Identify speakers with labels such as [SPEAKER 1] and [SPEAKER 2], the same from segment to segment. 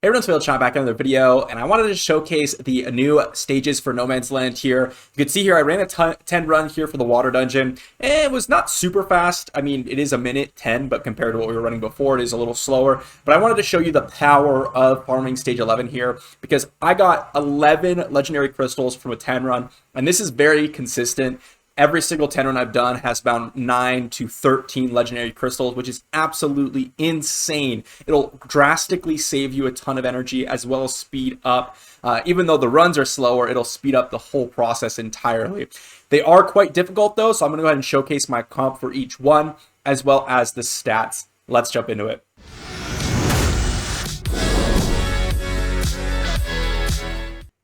[SPEAKER 1] Hey everyone's Phil, Sean back in another video, and I wanted to showcase the new stages for No Man's Land here. You can see here I ran a 10 run here for the water dungeon, and it was not super fast. I mean, it is a minute 10, but compared to what we were running before, it is a little slower. But I wanted to show you the power of farming stage 11 here, because I got 11 legendary crystals from a 10 run, and this is very consistent. Every single 10 run I've done has found 9 to 13 legendary crystals, which is absolutely insane. It'll drastically save you a ton of energy as well as speed up. Even though the runs are slower, it'll speed up the whole process entirely. They are quite difficult though, so I'm going to go ahead and showcase my comp for each one as well as the stats. Let's jump into it.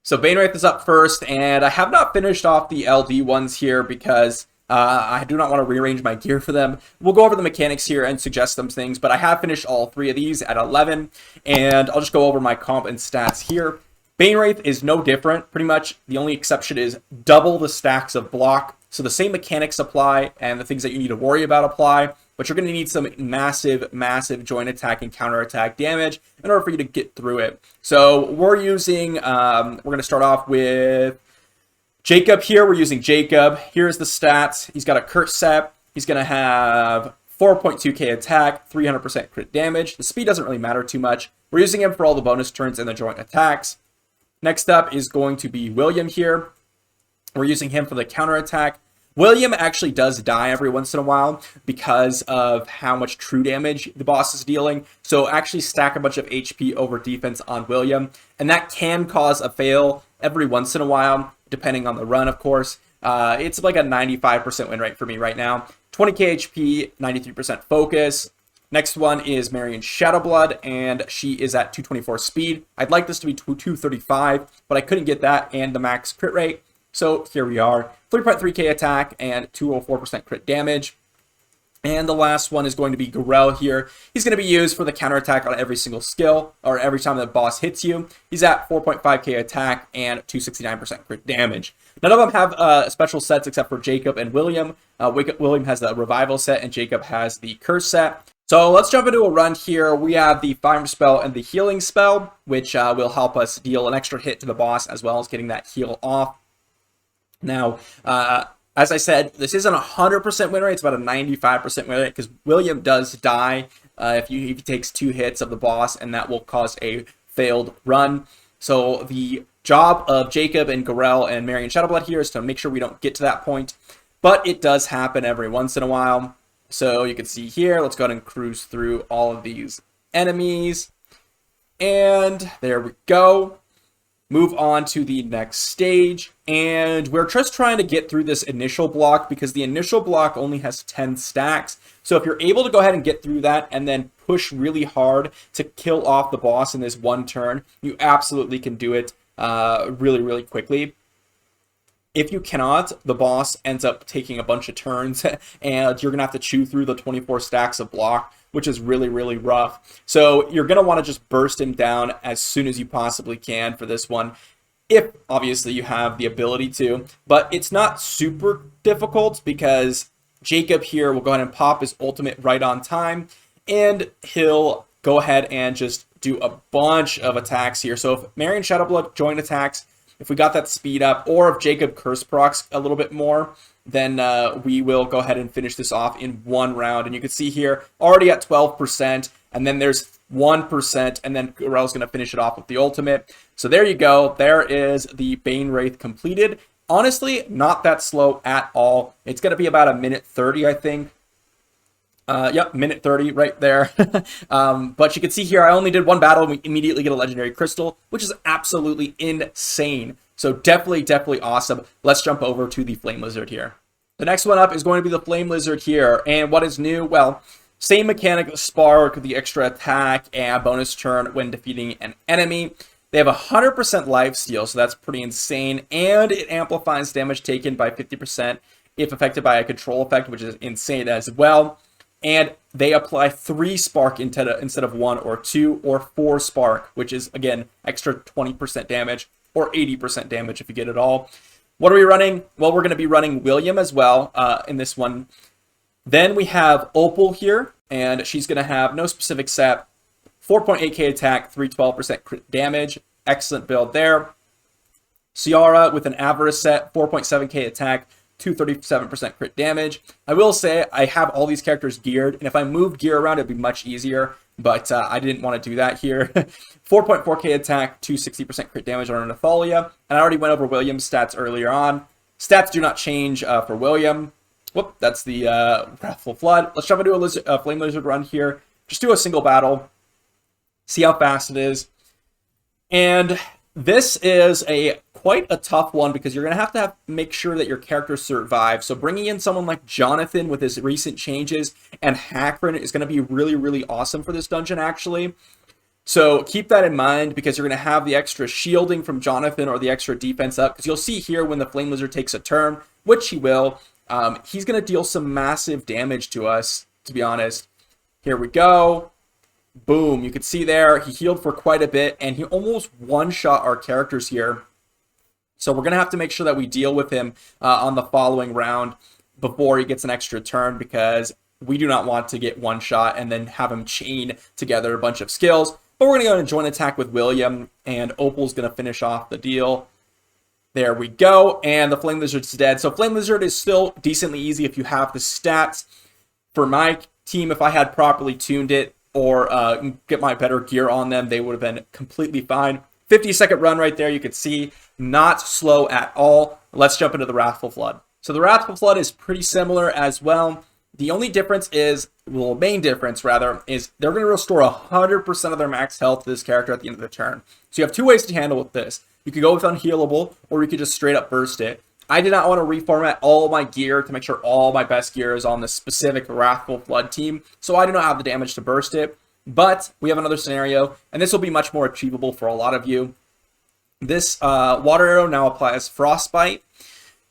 [SPEAKER 1] So Bain wraith is up first, and I have not finished off the LD ones here because I do not want to rearrange my gear for them. We'll go over the mechanics here and suggest some things, but I have finished all three of these at 11, and I'll just go over my comp and stats here. Bain wraith is no different, pretty much. The only exception is double the stacks of block. So the same mechanics apply, and the things that you need to worry about apply, but you're going to need some massive joint attack and counter attack damage in order for you to get through it. So we're using, we're going to start off with Jacob here. We're using Jacob. Here's the stats. He's got a curse set. He's going to have 4.2k attack, 300% crit damage. The speed doesn't really matter too much. We're using him for all the bonus turns and the joint attacks. Next up is going to be William here. We're using him for the counter attack. William actually does die every once in a while because of how much true damage the boss is dealing. So actually stack a bunch of HP over defense on William. And that can cause a fail every once in a while, depending on the run, of course. It's like a 95% win rate for me right now. 20k HP, 93% focus. Next one is Marion Shadowblood, and she is at 224 speed. I'd like this to be 235, but I couldn't get that and the max crit rate. So here we are, 3.3k attack and 204% crit damage. And the last one is going to be Garel here. He's going to be used for the counterattack on every single skill, or every time the boss hits you. He's at 4.5k attack and 269% crit damage. None of them have special sets except for Jacob and William. William has the revival set and Jacob has the curse set. So let's jump into a run here. We have the fire spell and the healing spell, which will help us deal an extra hit to the boss as well as getting that heal off. Now, as I said, this isn't a 100% win rate. It's about a 95% win rate because William does die if he takes 2 hits of the boss, and that will cause a failed run. So the job of Jacob and Garel and Marion Shadowblood here is to make sure we don't get to that point. But it does happen every once in a while. So you can see here, let's go ahead and cruise through all of these enemies. And there we go. Move on to the next stage, and we're just trying to get through this initial block because the initial block only has 10 stacks. So if you're able to go ahead and get through that and then push really hard to kill off the boss in this one turn, you absolutely can do it really quickly. If you cannot, the boss ends up taking a bunch of turns and you're gonna have to chew through the 24 stacks of block, which is really rough. So you're going to want to just burst him down as soon as you possibly can for this one, if obviously you have the ability to. But it's not super difficult because Jacob here will go ahead and pop his ultimate right on time, and he'll go ahead and just do a bunch of attacks here. So if Marion Shadowblood joint attacks, if we got that speed up, or if Jacob curse procs a little bit more, then we will go ahead and finish this off in one round. And you can see here, already at 12%, and then there's 1%, and then Garel's going to finish it off with the ultimate. So there you go. There is the Bain Wraith completed. Honestly, not that slow at all. It's going to be about a minute 30, I think. Yep, minute 30 right there. But you can see here, I only did one battle, and we immediately get a legendary crystal, which is absolutely insane. So definitely awesome. Let's jump over to the Flame Lizard here. The next one up is going to be the Flame Lizard here. And what is new? Well, same mechanic, Spark, the extra attack, and bonus turn when defeating an enemy. They have 100% lifesteal, so that's pretty insane. And it amplifies damage taken by 50% if affected by a control effect, which is insane as well. And they apply 3 Spark instead of 1 or 2 or 4 Spark, which is, again, extra 20% damage. Or 80% damage if you get it all. What are we running? Well, we're going to be running William as well in this one. Then we have Opal here, and she's going to have no specific set, 4.8k attack, 312% crit damage. Excellent build there. Ciara with an Avarice set, 4.7k attack, 237% crit damage. I will say I have all these characters geared, and if I move gear around, it'd be much easier, but I didn't want to do that here. 4.4k attack, 260% crit damage on Nathalia, and I already went over William's stats earlier on. Stats do not change for William. Whoop, that's the Wrathful Flood. Let's jump into a Flame Lizard run here. Just do a single battle. See how fast it is. And this is quite a tough one because you're going to have make sure that your characters survive. So bringing in someone like Jonathan with his recent changes and Hackford is going to be really, really awesome for this dungeon, actually. So keep that in mind because you're going to have the extra shielding from Jonathan or the extra defense up. Because you'll see here when the Flame Lizard takes a turn, which he will, he's going to deal some massive damage to us, to be honest. Here we go. Boom. You can see there, he healed for quite a bit, and he almost one-shot our characters here. So we're going to have to make sure that we deal with him on the following round before he gets an extra turn because we do not want to get one shot and then have him chain together a bunch of skills. But we're going to go and join attack with William, and Opal's going to finish off the deal. There we go, and the Flame Lizard's dead. So Flame Lizard is still decently easy if you have the stats. For my team, if I had properly tuned it or get my better gear on them, they would have been completely fine. 50-second run right there, you can see, not slow at all. Let's jump into the Wrathful Flood. So the Wrathful Flood is pretty similar as well. The only difference is, well, main difference rather, is they're going to restore 100% of their max health to this character at the end of the turn. So you have two ways to handle with this. You could go with Unhealable, or you could just straight up burst it. I did not want to reformat all my gear to make sure all my best gear is on the specific Wrathful Flood team, so I do not have the damage to burst it. But we have another scenario, and this will be much more achievable for a lot of you. This Water Arrow now applies Frostbite,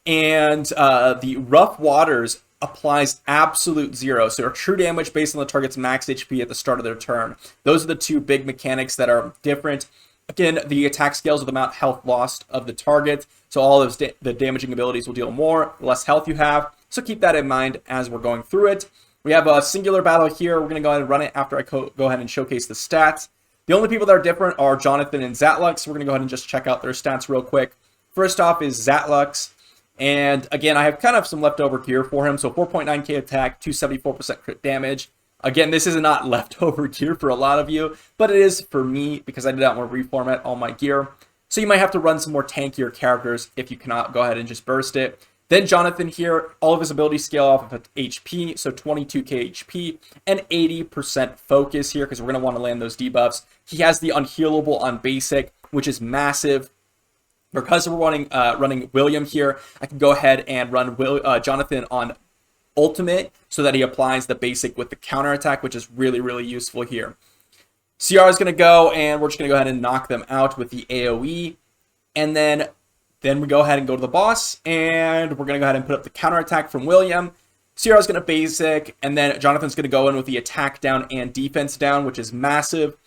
[SPEAKER 1] and the Rough Waters applies absolute 0, so true damage based on the target's max HP at the start of their turn. Those are the two big mechanics that are different. Again, the attack scales with the amount of health lost of the target, so all of the damaging abilities will deal more, the less health you have, so keep that in mind as we're going through it. We have a singular battle here. We're going to go ahead and run it after I go ahead and showcase the stats. The only people that are different are Jonathan and Zatlux, so we're going to go ahead and just check out their stats real quick. First off is Zatlux, and again, I have kind of some leftover gear for him, so 4.9k attack, 274% crit damage. Again, this is not leftover gear for a lot of you, but it is for me because I did not want to reformat all my gear. So you might have to run some more tankier characters if you cannot go ahead and just burst it. Then Jonathan here, all of his abilities scale off of HP, so 22k HP, and 80% focus here because we're going to want to land those debuffs. He has the Unhealable on basic, which is massive. Because we're running William here, I can go ahead and run Jonathan on ultimate so that he applies the basic with the counterattack, which is really, really useful here. CR is going to go, and we're just going to go ahead and knock them out with the AoE. And then we go ahead and go to the boss, and we're going to go ahead and put up the counterattack from William. CR is going to basic, and then Jonathan's going to go in with the attack down and defense down, which is massive.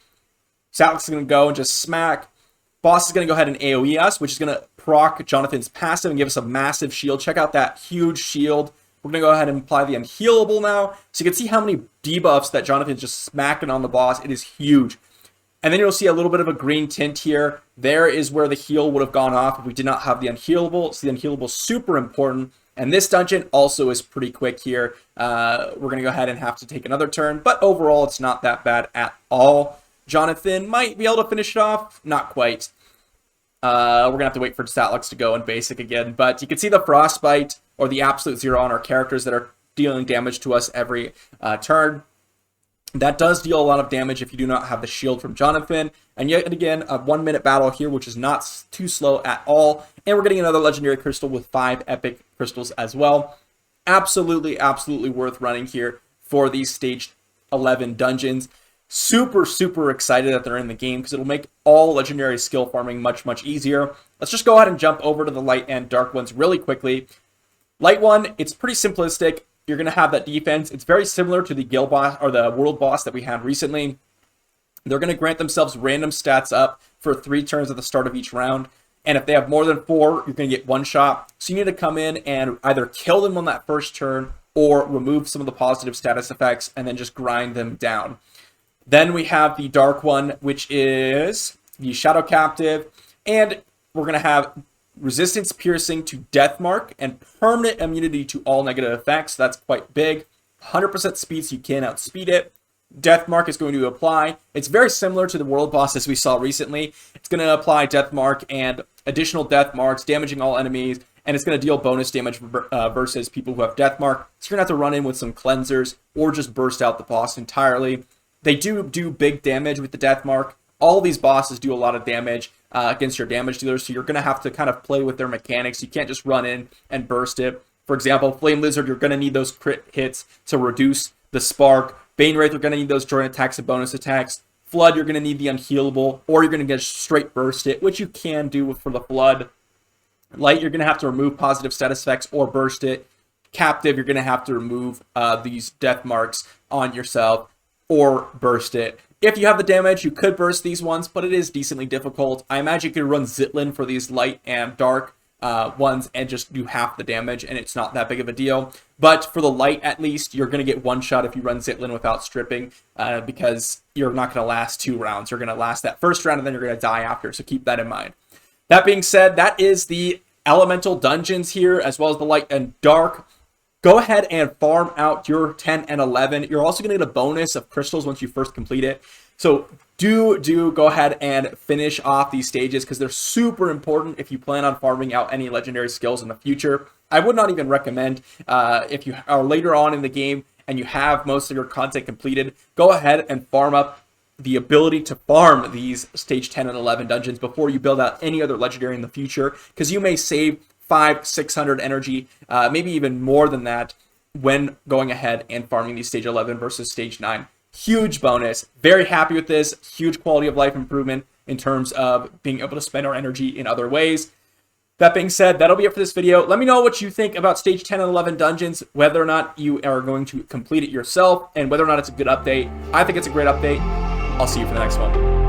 [SPEAKER 1] Alex is going to go and just smack. Boss is going to go ahead and AoE us, which is going to proc Jonathan's passive and give us a massive shield. Check out that huge shield. We're going to go ahead and apply the Unhealable now. So you can see how many debuffs that Jonathan's just smacking on the boss. It is huge. And then you'll see a little bit of a green tint here. There is where the heal would have gone off if we did not have the Unhealable. So the Unhealable is super important. And this dungeon also is pretty quick here. We're going to go ahead and have to take another turn. But overall, it's not that bad at all. Jonathan might be able to finish it off. Not quite. We're going to have to wait for Zatlux to go in basic again. But you can see the Frostbite or the absolute 0 on our characters that are dealing damage to us every turn. That does deal a lot of damage if you do not have the shield from Jonathan. And yet again, a 1-minute battle here, which is not too slow at all. And we're getting another legendary crystal with 5 epic crystals as well. Absolutely, absolutely worth running here for these stage 11 dungeons. Super, super excited that they're in the game because it'll make all legendary skill farming much, much easier. Let's just go ahead and jump over to the light and dark ones really quickly. Light one, it's pretty simplistic. You're going to have that defense. It's very similar to the guild boss or the world boss that we had recently. They're going to grant themselves random stats up for 3 turns at the start of each round. And if they have more than 4, you're going to get 1 shot. So you need to come in and either kill them on that first turn or remove some of the positive status effects and then just grind them down. Then we have the dark one, which is the Shadow Captive, and we're going to have resistance piercing to death mark and permanent immunity to all negative effects. That's quite big. 100% speed, so you can't outspeed it. Death mark is going to apply. It's very similar to the world bosses we saw recently. It's going to apply death mark and additional death marks, damaging all enemies, and it's going to deal bonus damage versus people who have death mark. So you're going to have to run in with some cleansers or just burst out the boss entirely. They do big damage with the death mark. All these bosses do a lot of damage against your damage dealers, so you're going to have to kind of play with their mechanics. You can't just run in and burst it. For example, Flame Lizard, you're going to need those crit hits to reduce the spark. Bain Wraith, you're going to need those joint attacks and bonus attacks. Flood, you're going to need the unhealable, or you're going to get straight burst it, which you can do for the Flood. Light, you're going to have to remove positive status effects or burst it. Captive, you're going to have to remove these death marks on yourself or burst it. If you have the damage, you could burst these ones, but it is decently difficult. I imagine you could run Zitlin for these light and dark ones and just do half the damage, and it's not that big of a deal. But for the light, at least, you're going to get one shot if you run Zitlin without stripping, because you're not going to last 2 rounds. You're going to last that first round, and then you're going to die after, so keep that in mind. That being said, that is the elemental dungeons here, as well as the light and dark. Go ahead and farm out your 10 and 11. You're also going to get a bonus of crystals once you first complete it. So do go ahead and finish off these stages, because they're super important if you plan on farming out any legendary skills in the future. I would not even recommend, if you are later on in the game and you have most of your content completed, go ahead and farm up the ability to farm these stage 10 and 11 dungeons before you build out any other legendary in the future, because you may save 500-600 energy, maybe even more than that, when going ahead and farming these stage 11 versus stage 9. Huge bonus. Very happy with this. Huge quality of life improvement in terms of being able to spend our energy in other ways. That being said, that'll be it for this video. Let me know what you think about stage 10 and 11 dungeons, whether or not you are going to complete it yourself, and whether or not it's a good update. I think it's a great update. I'll see you for the next one.